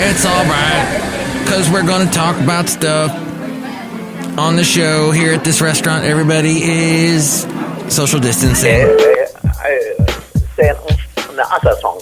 It's all right, because we're going to talk about stuff on the show here at this restaurant. Everybody is social distancing. C'est un song.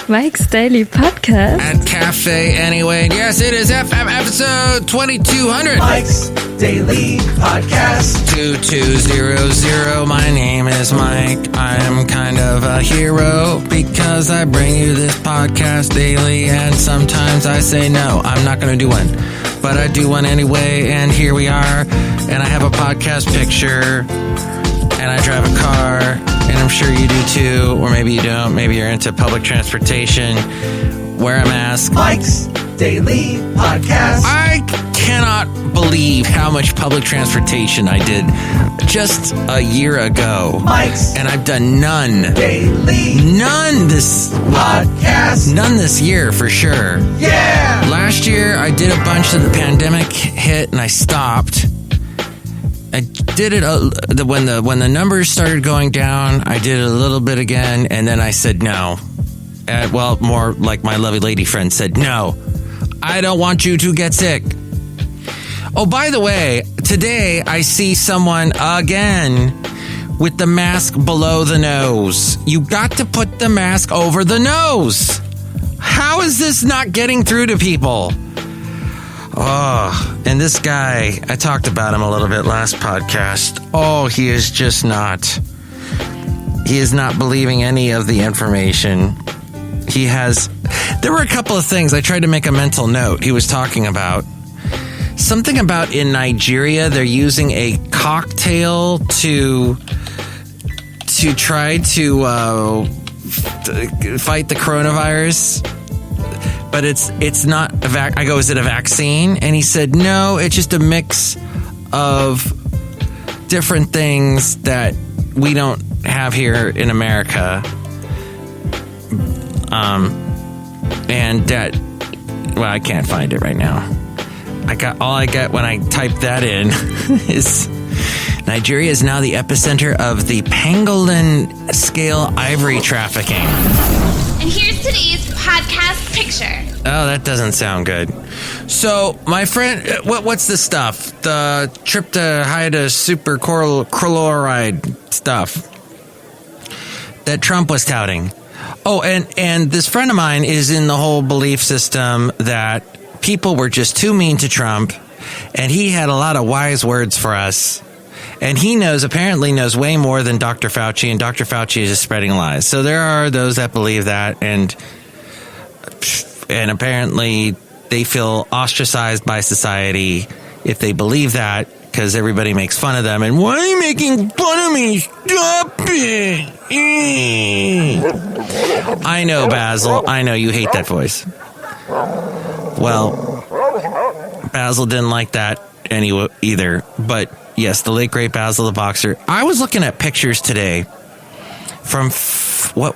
Mike's Daily Podcast. At Cafe Anyway. Yes, it is FM episode 2200. Mike's Daily Podcast 2200. My name is Mike. I'm kind of a hero because I bring you this podcast daily, and sometimes I say no, I'm not going to do one. But I do one anyway, and here we are. And I have a podcast picture, and I drive a car, and I'm sure you do too, or maybe you don't. Maybe you're into public transportation. Wear a mask. Mike's Daily Podcast. I cannot believe how much public transportation I did just a year ago. Mike's and I've done none. Daily None this Podcast. None this year for sure. Yeah! Last year I did a bunch of the pandemic hit and I stopped. I did it when the numbers started going down. I did it a little bit again, and then I said no. Well, more like my lovely lady friend said, no, I don't want you to get sick. Oh, by the way, today I see someone again with the mask below the nose. You got to put the mask over the nose. How is this not getting through to people? Oh, and this guy, I talked about him a little bit last podcast. Oh, he is just not. He is not believing any of the information. There were a couple of things I tried to make a mental note. He was talking about something about in Nigeria, they're using a cocktail to try to fight the coronavirus. But it's not I go, is it a vaccine? And he said, no, it's just a mix of different things that we don't have here in America. And that, well, I can't find it right now. All I get when I type that in is Nigeria is now the epicenter of the pangolin scale ivory trafficking. And here's today's podcast picture. Oh, that doesn't sound good. So, my friend, what's the stuff? The superchloride stuff that Trump was touting. Oh, and this friend of mine is in the whole belief system that people were just too mean to Trump, and he had a lot of wise words for us. And he apparently knows way more than Dr. Fauci, and Dr. Fauci is just spreading lies. So there are those that believe that, and apparently they feel ostracized by society if they believe that, because everybody makes fun of them. And why are you making fun of me? Stop it! I know, Basil. I know you hate that voice. Well, Basil didn't like that anyway either, but yes, the late great Basil the Boxer. I was looking at pictures today from by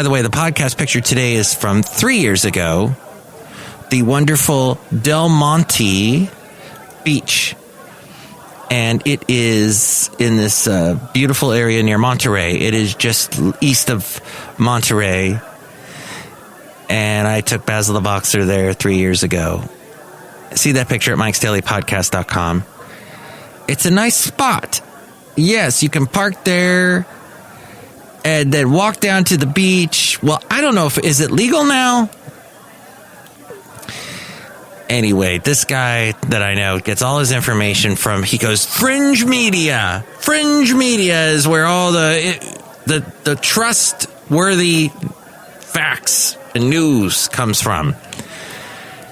the way, the podcast picture today is from 3 years ago. The wonderful Del Monte Beach. And it is in this beautiful area near Monterey. It is just east of Monterey. And I took Basil the Boxer there 3 years ago. See that picture at MikesDailyPodcast.com. It's a nice spot. Yes, you can park there and then walk down to the beach. Well, I don't know is it legal now? Anyway, this guy that I know gets all his information from, he goes, Fringe Media. Fringe Media is where all the trustworthy facts and news comes from.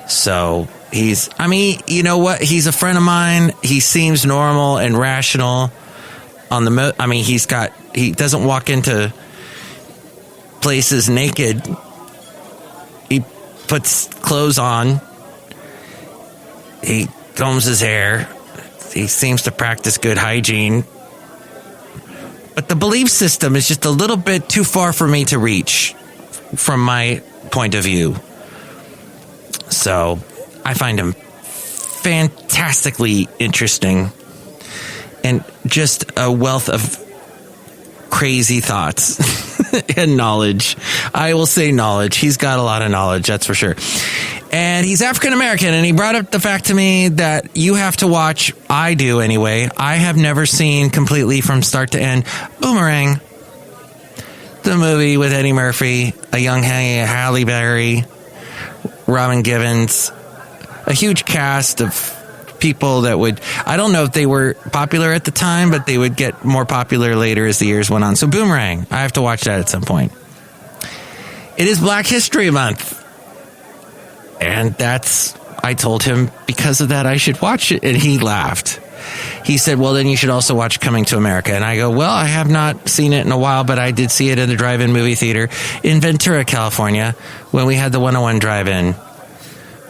So you know what? He's a friend of mine. He seems normal and rational. He doesn't walk into places naked. He puts clothes on. He combs his hair. He seems to practice good hygiene. But the belief system is just a little bit too far for me to reach from my point of view. So I find him fantastically interesting and just a wealth of crazy thoughts. and knowledge. I will say knowledge. He's got a lot of knowledge, that's for sure. And he's African American, and he brought up the fact to me that you have to watch, I do anyway, I have never seen completely from start to end, Boomerang. The movie with Eddie Murphy, a young Halle Berry, Robin Givens, a huge cast of people that would, I don't know if they were popular at the time, but they would get more popular later as the years went on. So Boomerang, I have to watch that at some point. It is Black History Month. And I told him because of that I should watch it. And he laughed. He said, well, then you should also watch Coming to America. And I go, well, I have not seen it in a while, but I did see it in the drive-in movie theater in Ventura, California, when we had the 101 drive-in,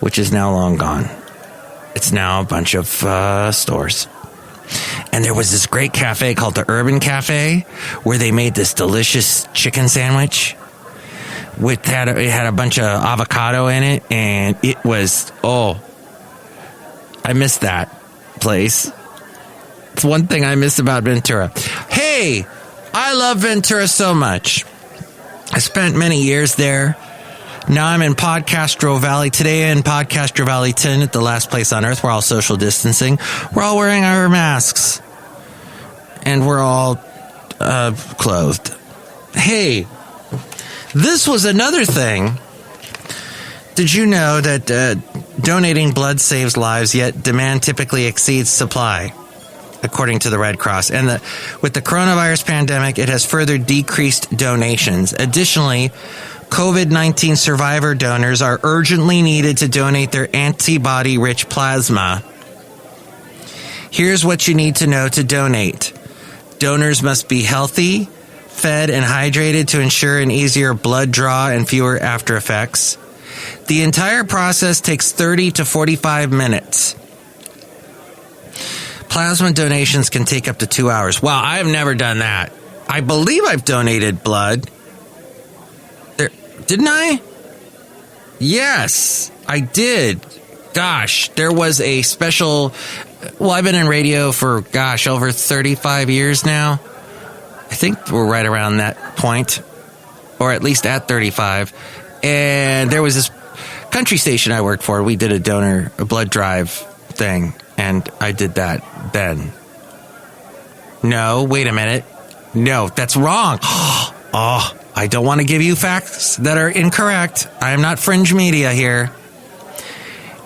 which is now long gone. It's now a bunch of stores. And there was this great cafe called the Urban Cafe where they made this delicious chicken sandwich. It had a bunch of avocado in it, and it was, I missed that place. It's one thing I miss about Ventura. Hey, I love Ventura so much. I spent many years there. Now I'm in Podcastro Valley. Today in Podcastro Valley 10 at the last place on earth. We're all social distancing. We're all wearing our masks. And we're all clothed. Hey, this was another thing. Did you know that donating blood saves lives, yet demand typically exceeds supply, according to the Red Cross? And with the coronavirus pandemic, it has further decreased donations. Additionally, COVID-19 survivor donors are urgently needed to donate their antibody-rich plasma. Here's what you need to know to donate. Donors must be healthy, fed, and hydrated to ensure an easier blood draw and fewer after effects. The entire process takes 30 to 45 minutes. Plasma donations can take up to 2 hours. Wow, I have never done that. I believe I've donated blood. Didn't I? Yes, I did. Gosh, there was a special... Well, I've been in radio for, over 35 years now. I think we're right around that point, or at least at 35. And there was this country station I worked for. We did a blood drive thing, and I did that then. No, wait a minute. No, that's wrong. I don't want to give you facts that are incorrect. I am not fringe media here.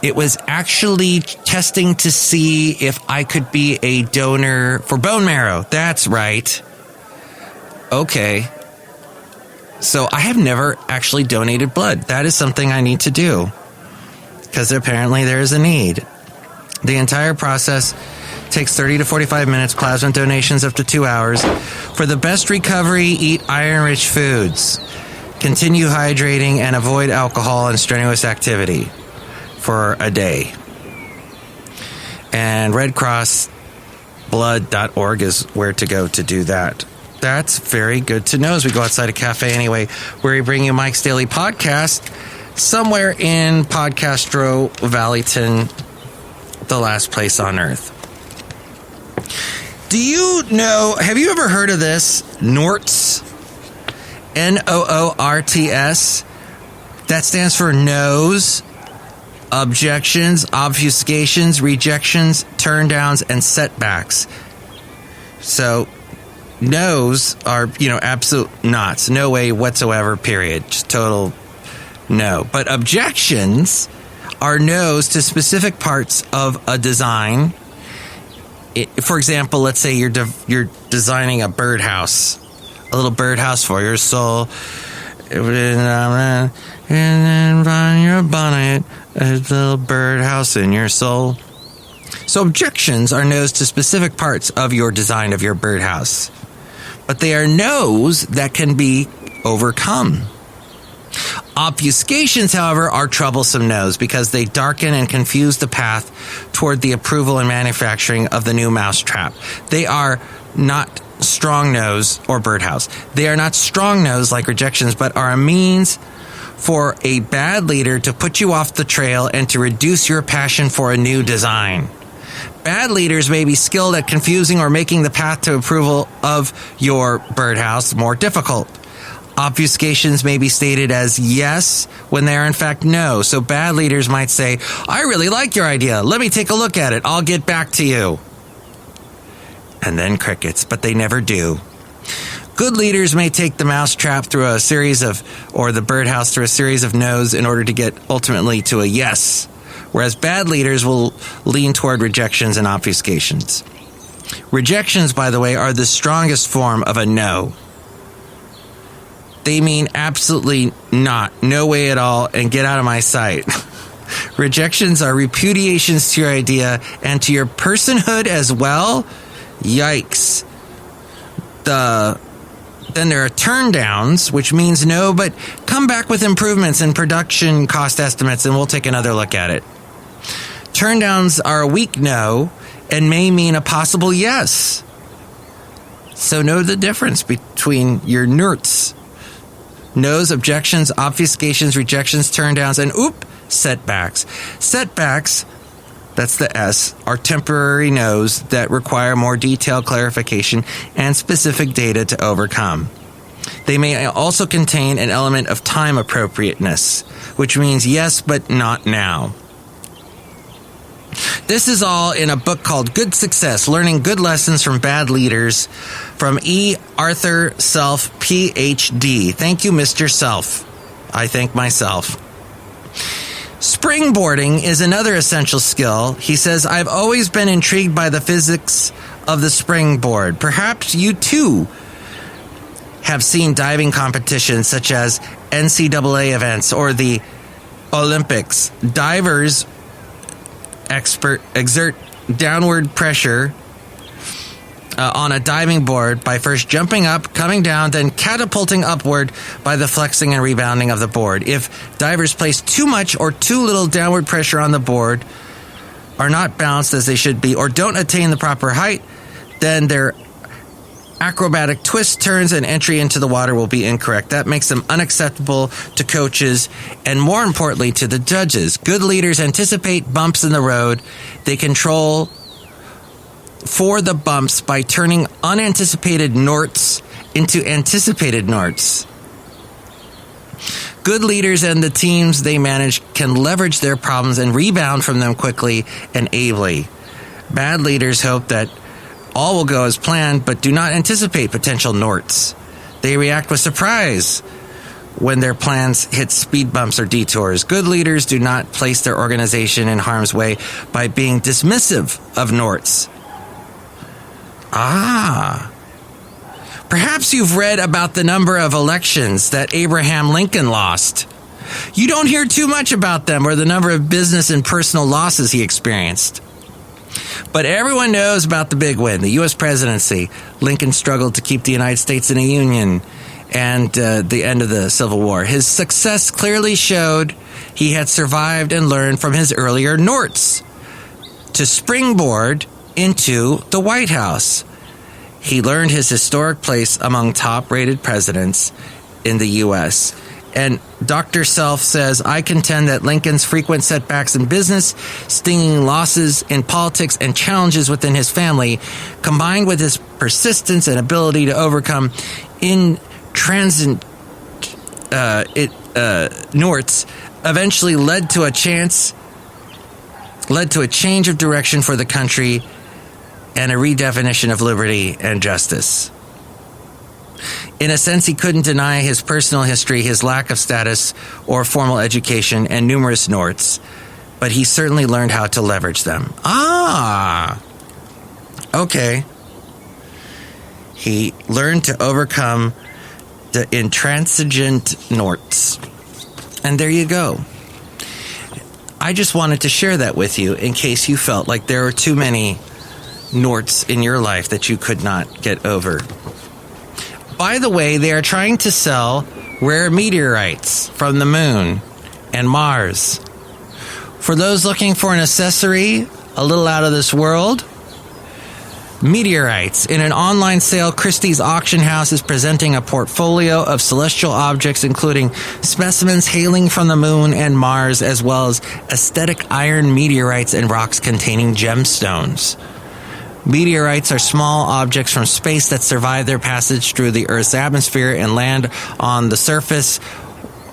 It was actually testing to see if I could be a donor for bone marrow. That's right. Okay. So I have never actually donated blood. That is something I need to do, because apparently there is a need. The entire process takes 30 to 45 minutes, plasma donations up to 2 hours. For the best recovery, eat iron-rich foods. Continue hydrating and avoid alcohol and strenuous activity for a day. And redcrossblood.org is where to go to do that. That's very good to know as we go outside a cafe anyway, where we bring you Mike's Daily Podcast, somewhere in Podcastro Valleyton, the last place on earth. Do you know, have you ever heard of this? NORTS. NOORTS. That stands for no's, objections, obfuscations, rejections, turndowns, and setbacks. So, no's are, absolute nots. No way whatsoever, period. Just total no. But objections are no's to specific parts of a design. For example, let's say you're designing a birdhouse, a little birdhouse for your soul, and then find your bonnet, a little birdhouse in your soul. So objections are no's to specific parts of your design of your birdhouse, but they are no's that can be overcome. Obfuscations, however, are troublesome no's because they darken and confuse the path toward the approval and manufacturing of the new mousetrap. They are not strong no's or birdhouse. They are not strong no's like rejections, but are a means for a bad leader to put you off the trail and to reduce your passion for a new design. Bad leaders may be skilled at confusing or making the path to approval of your birdhouse more difficult. Obfuscations may be stated as yes when they are in fact no. So bad leaders might say, I really like your idea. Let me take a look at it. I'll get back to you. And then crickets, but they never do. Good leaders may take the mousetrap through a series of, or the birdhouse through a series of no's in order to get ultimately to a yes. Whereas bad leaders will lean toward rejections and obfuscations. Rejections, by the way, are the strongest form of a no. They mean absolutely not, no way at all, and get out of my sight. Rejections are repudiations to your idea and to your personhood as well. Yikes. Then there are turndowns, which means no, but come back with improvements in production cost estimates and we'll take another look at it. Turndowns are a weak no and may mean a possible yes. So know the difference between your NERTs. No's, objections, obfuscations, rejections, turndowns, and setbacks. Setbacks, that's the S, are temporary no's that require more detailed clarification and specific data to overcome. They may also contain an element of time appropriateness, which means yes, but not now. This is all in a book called Good Success, Learning Good Lessons from Bad Leaders, from E. Arthur Self, Ph.D. Thank you, Mr. Self. I thank myself. Springboarding is another essential skill. He says, I've always been intrigued by the physics of the springboard. Perhaps you too have seen diving competitions such as NCAA events or the Olympics. Divers exert downward pressure on a diving board by first jumping up, coming down, then catapulting upward by the flexing and rebounding of the board. If divers place too much or too little downward pressure on the board, are not balanced as they should be, or don't attain the proper height, then their acrobatic twists, turns, and entry into the water will be incorrect. That makes them unacceptable to coaches and, more importantly, to the judges. Good leaders anticipate bumps in the road. They control for the bumps by turning unanticipated norts into anticipated norts. Good leaders and the teams they manage can leverage their problems and rebound from them quickly and ably. Bad leaders hope that all will go as planned, but do not anticipate potential norts. They react with surprise when their plans hit speed bumps or detours. Good leaders do not place their organization in harm's way by being dismissive of norts. Perhaps you've read about the number of elections that Abraham Lincoln lost. You don't hear too much about them or the number of business and personal losses he experienced. But everyone knows about the big win, the U.S. presidency. Lincoln struggled to keep the United States in a union and the end of the Civil War. His success clearly showed he had survived and learned from his earlier norts to springboard into the White House. He learned his historic place among top-rated presidents in the U.S. And Dr. Self says, I contend that Lincoln's frequent setbacks in business, stinging losses in politics, and challenges within his family, combined with his persistence and ability to overcome intransigent norts, eventually led to a change of direction for the country and a redefinition of liberty and justice. In a sense, he couldn't deny his personal history, his lack of status or formal education, and numerous norts, but he certainly learned how to leverage them. Okay. He learned to overcome the intransigent norts. And there you go. I just wanted to share that with you in case you felt like there were too many norts in your life that you could not get over. By the way, they are trying to sell rare meteorites from the moon and Mars. For those looking for an accessory a little out of this world, meteorites. In an online sale, Christie's auction house is presenting a portfolio of celestial objects, including specimens hailing from the moon and Mars, as well as aesthetic iron meteorites and rocks containing gemstones. Meteorites are small objects from space that survive their passage through the Earth's atmosphere and land on the surface.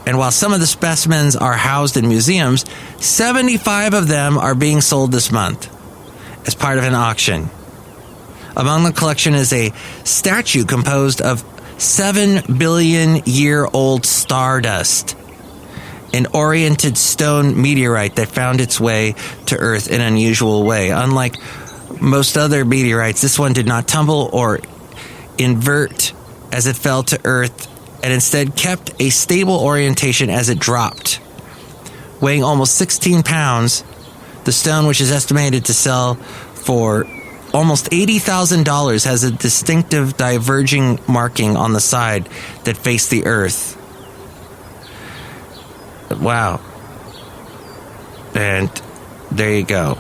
And while some of the specimens are housed in museums, 75 of them are being sold this month as part of an auction. Among the collection is a statue composed of 7 billion year old stardust, an oriented stone meteorite that found its way to Earth in an unusual way. Unlike most other meteorites, this one did not tumble or invert as it fell to Earth, and instead kept a stable orientation as it dropped. Weighing almost 16 pounds, the stone, which is estimated to sell for almost $80,000, has a distinctive diverging marking on the side that faced the Earth. Wow. And there you go.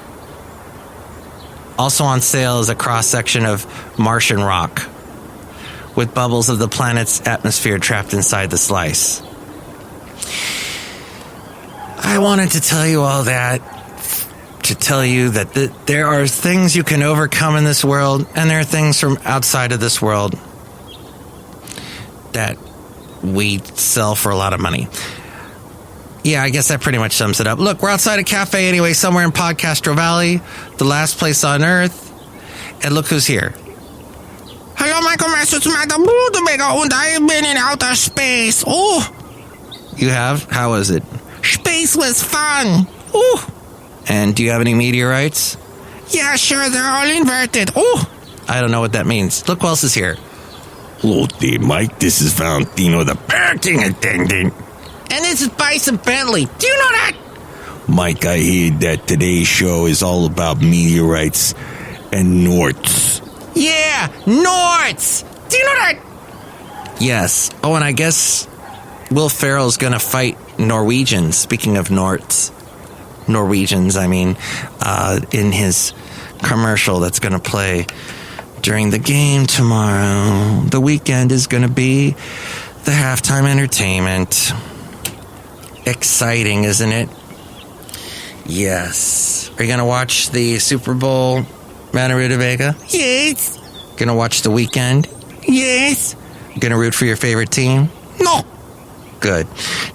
Also on sale is a cross-section of Martian rock with bubbles of the planet's atmosphere trapped inside the slice. I wanted to tell you all that to tell you that there are things you can overcome in this world, and there are things from outside of this world that we sell for a lot of money. Yeah, I guess that pretty much sums it up. Look, we're outside a cafe anyway, somewhere in Podcastro Valley, the last place on Earth. And look who's here. Hello, Michael Master, it's Madame Rootabega, and I have been in outer space. Oh, you have? How was it? Space was fun. Oh. And do you have any meteorites? Yeah, sure, they're all inverted. Oh, I don't know what that means. Look who else is here. Hello there, Mike. This is Valentino, the parking attendant. And this is Bison Bentley. Do you know that? Mike, I hear that today's show is all about meteorites and Norts. Yeah, Norts. Do you know that? Yes. Oh, and I guess Will Ferrell's going to fight Norwegians. Speaking of Norts. Norwegians, I mean, in his commercial that's going to play during the game tomorrow. The weekend is going to be the halftime entertainment. Exciting, isn't it? Yes. Are you going to watch the Super Bowl, Madame Rootabega? Yes. Going to watch the weekend? Yes. Going to root for your favorite team? No. Good.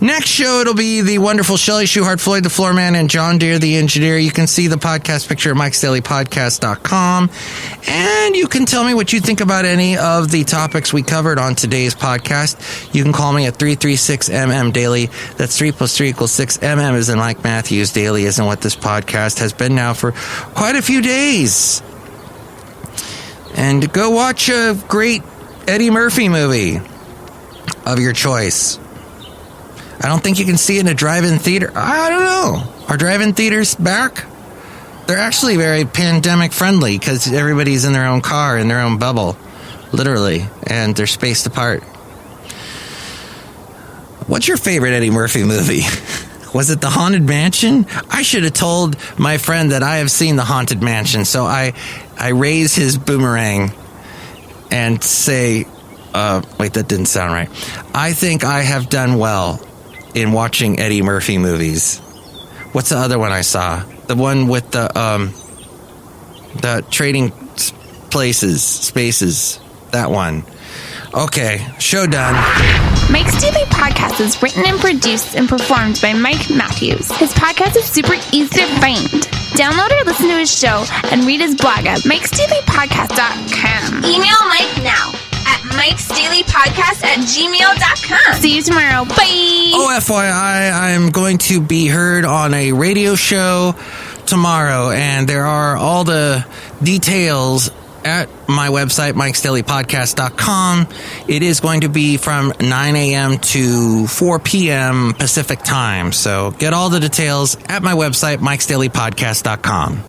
Next show, it'll be the wonderful Shelley Shuhart, Floyd the Floorman, and John Deere the Engineer. You can see the podcast picture at MikesDailyPodcast.com. And you can tell me what you think about any of the topics we covered on today's podcast. You can call me at 336MM Daily. That's 3 + 3 = 6. MM is in Mike Matthews. Daily isn't what this podcast has been now for quite a few days. And go watch a great Eddie Murphy movie of your choice. I don't think you can see it in a drive-in theater. I don't know. Are drive-in theaters back? They're actually very pandemic-friendly because everybody's in their own car, in their own bubble, literally, and they're spaced apart. What's your favorite Eddie Murphy movie? Was it The Haunted Mansion? I should have told my friend that I have seen The Haunted Mansion, so I raise his boomerang and say, wait, that didn't sound right. I think I have done well in watching Eddie Murphy movies. What's the other one I saw? The one with the trading spaces. That one. Okay, show done. Mike's Daily Podcast is written and produced and performed by Mike Matthews. His podcast is super easy to find. Download or listen to his show and read his blog at MikesDailyPodcast.com. Email Mike now at MikesDailyPodcast@gmail.com. See you tomorrow. Bye. Oh, FYI, I'm going to be heard on a radio show tomorrow, and there are all the details at my website, MikesDailyPodcast.com. It is going to be from 9 a.m. to 4 p.m. Pacific time. So get all the details at my website, MikesDailyPodcast.com.